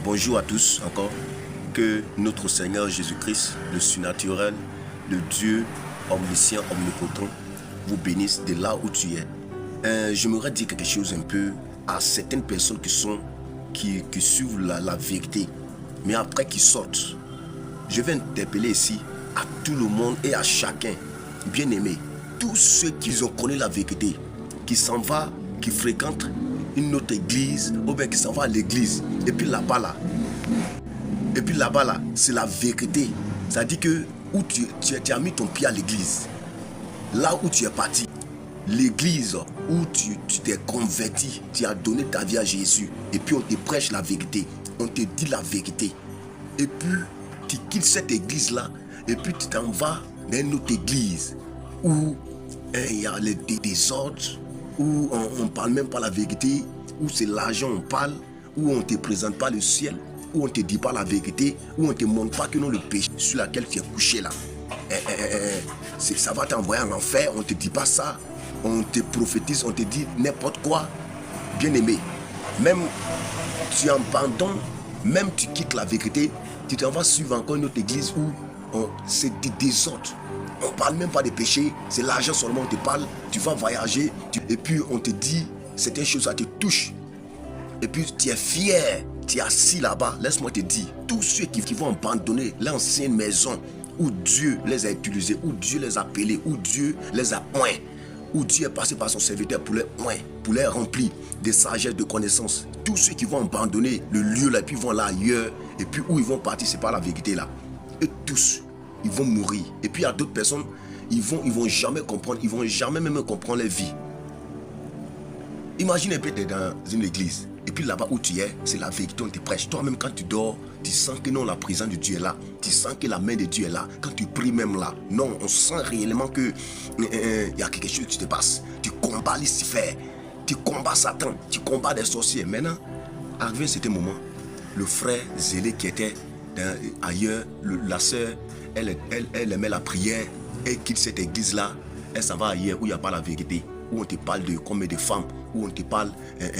Bonjour à tous encore. Que notre Seigneur Jésus-Christ, le surnaturel, le Dieu omniscient, omnipotent, vous bénisse de là où tu es. J'aimerais dire quelque chose un peu à certaines personnes qui suivent la vérité, mais après qui sortent. Je vais interpeller ici à tout le monde et à chacun, bien aimé, tous ceux qui ont connu la vérité, qui s'en va, qui fréquentent une autre église, ou bien qui s'en va à l'église, et puis là-bas, c'est la vérité. Ça dit que où tu as mis ton pied à l'église, là où tu es parti, l'église où tu t'es converti, tu as donné ta vie à Jésus, et puis on te prêche la vérité, on te dit la vérité, et puis tu quittes cette église-là, et puis tu t'en vas dans une autre église, où il y a des désordres, où on ne parle même pas la vérité, où c'est l'argent on parle, où on ne te présente pas le ciel, où on ne te dit pas la vérité, où on ne te montre pas que non le péché sur lequel tu es couché là. Ça va t'envoyer en enfer, on ne te dit pas ça, on te prophétise, on te dit n'importe quoi. Bien aimé, même tu abandonnes, même tu quittes la vérité, tu t'en vas suivre encore une autre église où c'est des désordres. On ne parle même pas des péchés, c'est l'argent seulement on te parle, tu vas voyager, et puis on te dit certaines choses, ça te touche. Et puis tu es fier, tu es assis là-bas, laisse-moi te dire, tous ceux qui vont abandonner l'ancienne maison où Dieu les a utilisés, où Dieu les a appelés, où Dieu les a oints, où Dieu est passé par son serviteur pour les oints, pour les remplir de sagesse, de connaissances. Tous ceux qui vont abandonner le lieu là, et puis vont là ailleurs, et puis où ils vont partir, c'est pas la vérité là. Et tous, ils vont mourir. Et puis il y a d'autres personnes, ils vont jamais comprendre, ils vont jamais même comprendre leur vie. Imagine un peu, tu es dans une église, et puis là-bas où tu es, c'est la vérité, on te prêche. Toi-même, quand tu dors, tu sens que non, la présence de Dieu est là. Tu sens que la main de Dieu est là. Quand tu pries même là, non, on sent réellement que y a quelque chose qui te passe. Tu combats Lucifer, tu combats Satan, tu combats des sorciers. Maintenant, arrivé à ce moment, le frère zélé qui était ailleurs, la sœur, elle aimait la prière, et quitte cette église-là, elle s'en va ailleurs où il n'y a pas la vérité, où on te parle de combien de femmes, où on te parle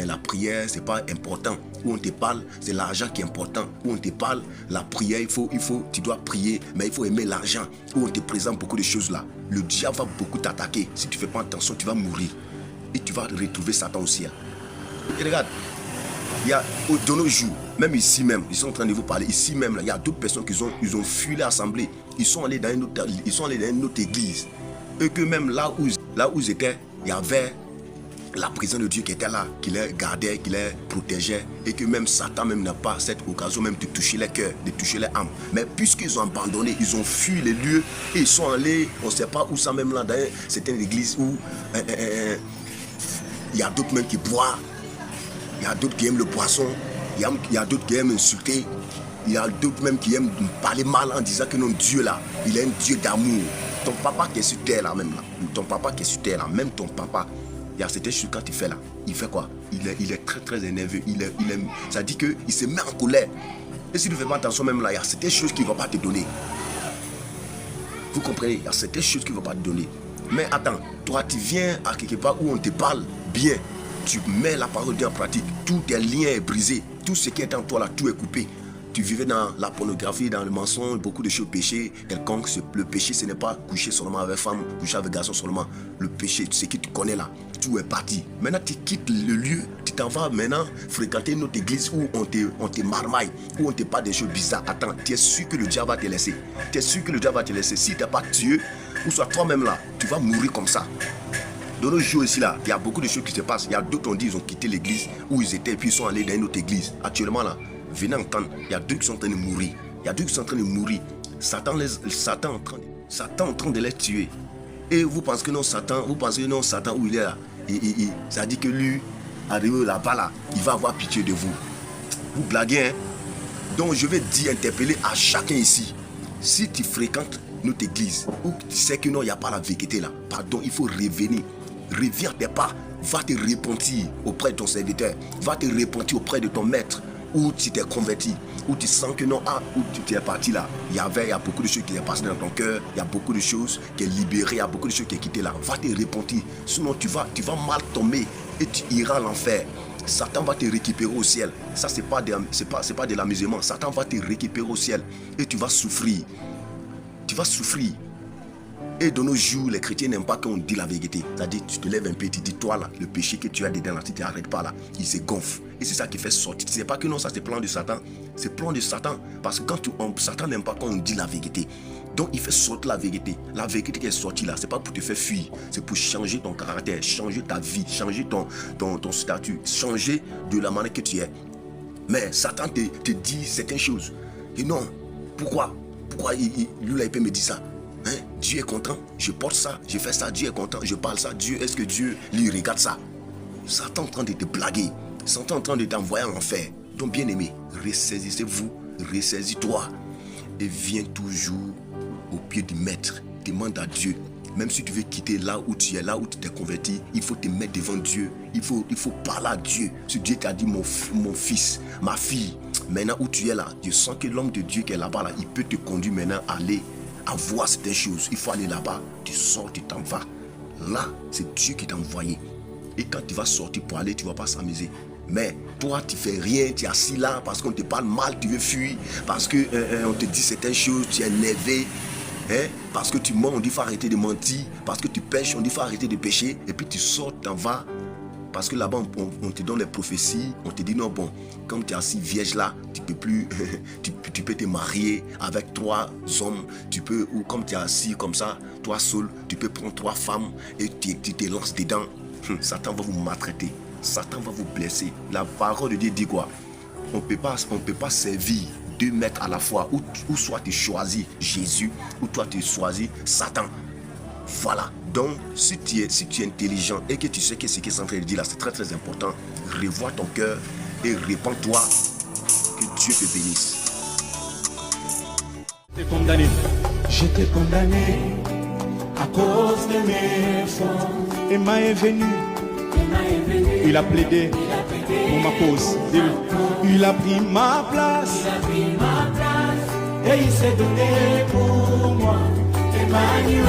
la prière, c'est pas important, où on te parle, c'est l'argent qui est important, où on te parle, la prière, tu dois prier, mais il faut aimer l'argent, où on te présente beaucoup de choses là. Le diable va beaucoup t'attaquer, si tu ne fais pas attention, tu vas mourir, et tu vas retrouver Satan aussi. Et regarde, il y a de nos jours, même ici même, ils sont en train de vous parler, ici même, là, il y a d'autres personnes qui ont fui l'assemblée, ils sont allés dans une autre église, et que même là où ils étaient, il y avait la présence de Dieu qui était là, qui les gardait, qui les protégeait, et que même Satan même n'a pas cette occasion même de toucher les cœurs, de toucher les âmes. Mais puisqu'ils ont abandonné, ils ont fui les lieux, et ils sont allés, on ne sait pas où ça même là, dans certaines églises où il y a d'autres même qui boivent, il y a d'autres qui aiment le poisson, il y a d'autres qui aiment insulter, il y a d'autres même qui aiment parler mal en disant que non, Dieu là, il est un Dieu d'amour. Ton papa qui est sur terre là même là, ton papa qui est sur terre là, même ton papa, il y a certaines choses quand il fait là, il fait quoi? Il est très très énervé, ça dit qu'il se met en colère. Et si tu ne fais pas attention même là, il y a certaines choses qu'il ne va pas te donner. Vous comprenez? Il y a certaines choses qu'il ne va pas te donner. Mais attends, toi tu viens à quelque part où on te parle bien, tu mets la parole de Dieu en pratique, tout tes liens est brisé, tout ce qui est en toi là, tout est coupé. Tu vivais dans la pornographie, dans le mensonge, beaucoup de choses, péché quelconque. Le péché, ce n'est pas coucher seulement avec femme, coucher avec garçon seulement. Le péché, ce que tu connais là, tout est parti. Maintenant, tu quittes le lieu, tu t'en vas maintenant fréquenter une autre église où on te marmaille, où on te parle des choses bizarres. Attends, tu es sûr que le diable va te laisser. Tu es sûr que le diable va te laisser. Si tu n'es pas Dieu, ou soit toi-même là, tu vas mourir comme ça. Dans nos jours ici là, il y a beaucoup de choses qui se passent. Il y a d'autres, on dit, ils ont quitté l'église où ils étaient, et puis ils sont allés dans une autre église. Actuellement là, venez entendre, il y a d'autres qui sont en train de mourir. Il y a d'autres qui sont en train de mourir. Satan est en train de les tuer. Et vous pensez que non, Satan où il est là, ça dit que lui, arrivé là-bas là, il va avoir pitié de vous. Vous blaguez, hein? Donc je vais dire, interpeller à chacun ici. Si tu fréquentes notre église, ou tu sais que non, il n'y a pas la vérité là, pardon, il faut revenir. Reviens tes pas, va te repentir auprès de ton serviteur, va te repentir auprès de ton maître, où tu t'es converti, où tu sens que non, où tu es parti là, il y a beaucoup de choses qui sont passées dans ton cœur, il y a beaucoup de choses qui sont libérées, il y a beaucoup de choses qui sont quittées là, va te repentir, sinon tu vas mal tomber et tu iras à l'enfer. Satan va te récupérer au ciel. Ça, c'est pas de l'amusement. Satan va te récupérer au ciel. Et tu vas souffrir. Tu vas souffrir. Et de nos jours, les chrétiens n'aiment pas qu'on dit la vérité. C'est-à-dire, tu te lèves un peu, tu dis, toi là, le péché que tu as dedans, là, tu ne t'arrêtes pas là, il se gonfle. Et c'est ça qui fait sortir. Tu ne sais pas que non, ça c'est plan de Satan. C'est plan de Satan. Parce que Satan n'aime pas quand on dit la vérité. Donc il fait sortir la vérité. La vérité qui est sortie là, ce n'est pas pour te faire fuir. C'est pour changer ton caractère, changer ta vie, changer ton statut, changer de la manière que tu es. Mais Satan te dit certaines choses. Et non, pourquoi lui là, il peut me dire ça? Hein? Dieu est content, je porte ça, je fais ça, Dieu est content, je parle ça, Dieu, est-ce que Dieu lui regarde ça? Satan est en train de te blaguer, Satan est en train de t'envoyer en enfer. Donc bien aimé, ressaisissez-vous, ressaisis-toi et viens toujours au pied du maître, demande à Dieu. Même si tu veux quitter là où tu es, là où tu t'es converti, il faut te mettre devant Dieu, il faut parler à Dieu. Si Dieu t'a dit mon fils, ma fille, maintenant où tu es là, je sens que l'homme de Dieu qui est là-bas, là, il peut te conduire maintenant à aller à voir certaines choses. Il faut aller là-bas, tu sors, tu t'en vas. Là, c'est Dieu qui t'a envoyé. Et quand tu vas sortir pour aller, tu ne vas pas s'amuser. Mais toi, tu fais rien, tu es assis là parce qu'on te parle mal, tu veux fuir, parce qu'on te dit certaines choses, tu es énervé. Hein? Parce que tu mens, on dit qu'il faut arrêter de mentir. Parce que tu pêches, on dit qu'il faut arrêter de pêcher. Et puis tu sors, tu t'en vas. Parce que là-bas, on te donne les prophéties. On te dit non, bon, comme tu es assis vierge là, tu peux plus, tu peux te marier avec 3 hommes. Tu peux, ou comme tu es assis comme ça, toi seul, tu peux prendre 3 femmes et tu te lances dedans. Satan va vous maltraiter. Satan va vous blesser. La parole de Dieu dit quoi? On peut pas servir 2 maîtres à la fois, ou soit tu choisis Jésus, ou toi tu choisis Satan. Voilà. Donc, si tu es intelligent et que tu sais que ce qui est en train de dire là, c'est très très important, revois ton cœur et répands-toi. Que Dieu te bénisse. J'étais condamné à cause de mes fautes. Emma est venu. Il a plaidé pour ma cause. Il a pris ma place. Et il s'est donné pour moi. Emmanuel.